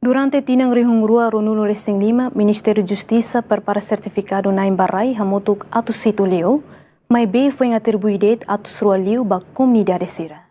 Durante tinang rihung rua Ronulo Racing 5, Ministério Justiça prepara certificado na Embarai hamutuk atus situ liu, mai B foi atribuído atus rua liu ba comunidade Sira.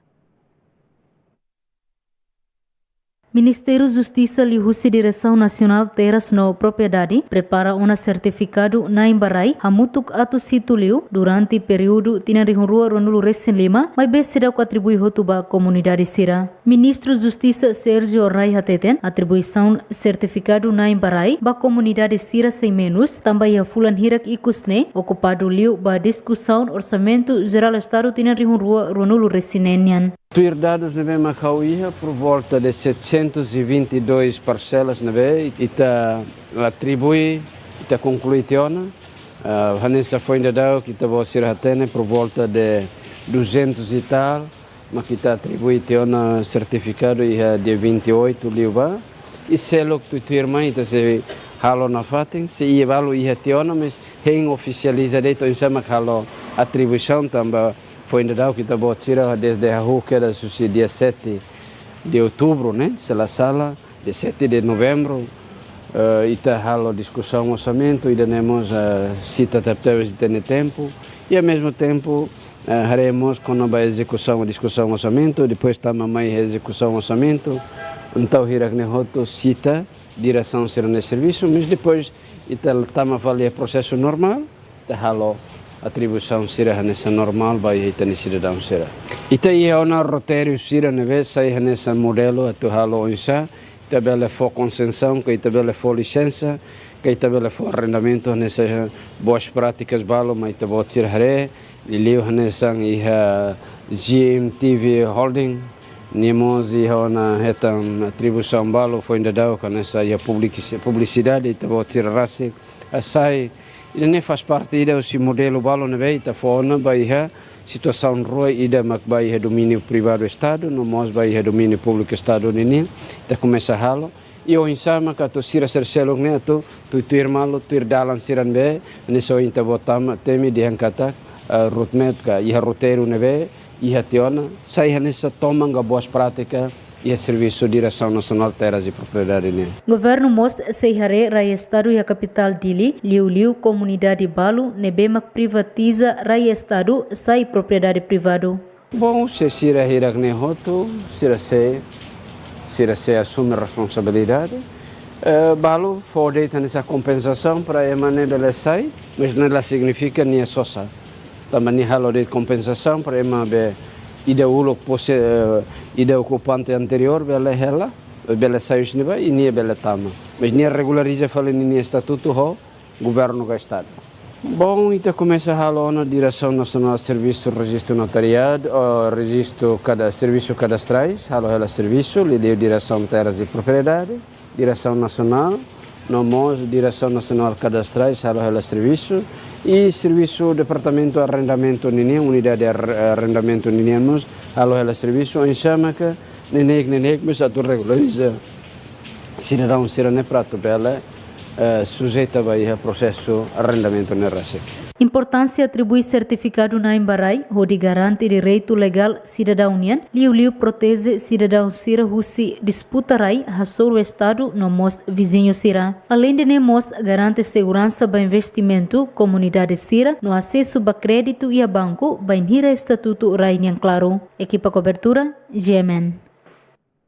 Ministério Justiça Lihusi Direção Nacional Terras no Propriedade prepara um certificado na Embarai hamutuk atus situ liu durante período tina rihung rua Ronulo Racing 5, mai B será atribui hotuba comunidade Sira. Ministro Justiça Sérgio Rai Hateten atribuição certificado na Embarai ba comunidade Sira sem menos também a fulan hirak ikusne ocupado liu ba discussão orçamento geral Estado tina rihung rua Ronulo Racing Enyan. Os dados na Macauíha por volta de 722 parcelas na ita atribui ita conclui teona Vanessa foi ainda dado que ita vou ser atene por volta de 200 e tal, mas kita atribui teona certificado ia dia 28 liuba e selo que tu irmã ita se halo na fatin se ia valo ia teona mas rem oficializa deito em sama halo atribuição também. Foi ainda dado que está bom tirar desde a rua que era dia 7 de outubro, né? Sala, de 7 de novembro, e está a discussão orçamento, e temos a cita de ter tempo, e ao mesmo tempo haremos quando vai execução a discussão orçamento, depois estamos mais execução orçamento, então hirak nehoto cita direção será no serviço, mas depois estamos a fazer processo normal, está atribuição será nessa normal vai ita ni cidadão será. Ita ia ona roteiro será neve sai nessa modelo atu halo insa, ita bela for concessão, que ita bela for licença, que ita bela for arrendamento nessas boas práticas balo, mas ita bot ser hare, liu nessa ia GMTV Holding, nimos ia ona hetam atribuição balo foi ainda dado com essa ia publicidade ita bot ser rasik, asai Ida ne faz parte ida o modelo balo neve ita fona baiha situação rua ida mak baiha domínio privado estado no mos baiha domínio público estado nini ita começa halo e o insama ka to sira serselong ne to tu irmalo tu dalan siran be ne so inta botam temi diangkata rutmet ka iha roteiro neve iha tiona sai hanessa tomanga boas práticas e a Serviço de Direção Nacional Terras e Propriedade. Governo Mos Seihare Rai Estado e a capital Dili, Liu comunidade Balu, Nebemak privatiza Rai Estado, sai propriedade privado. Bom, se Sira Hirak Nehoto, Sira se assume a responsabilidade. Balu foi deita nessa compensação para a maneira de sai, mas não significa nem a sosa. Também halo de compensação para a ida ulok pose ida ocupante anterior bela saiu niba e nem bela tama mas nem regulariza fala nem estatuto ho governo do estado. Bom, ita começa a na direção nacional de serviço registro notariado registro cada serviço cadastrais ela serviço lhe direção terras e propriedade direção nacional nomos direção nacional cadastrais ela serviço e serviço departamento arrendamento nini unidade de arrendamento ninemos ela serviço em chama que nenek mas atu regulariza cidadão sirane prato bela sujeita a processo arrendamento nerase. Importância atribui certificado na Embarai, onde garante direito legal cidadãoian, Liu protege cidadão Sira Husi disputarai hasor o Estado no mos vizinho Sira. Além de nemos garante segurança para investimento, comunidade Sira, no acesso a crédito e a banco, para estatuto Rainian Claro. Equipa cobertura, GMN.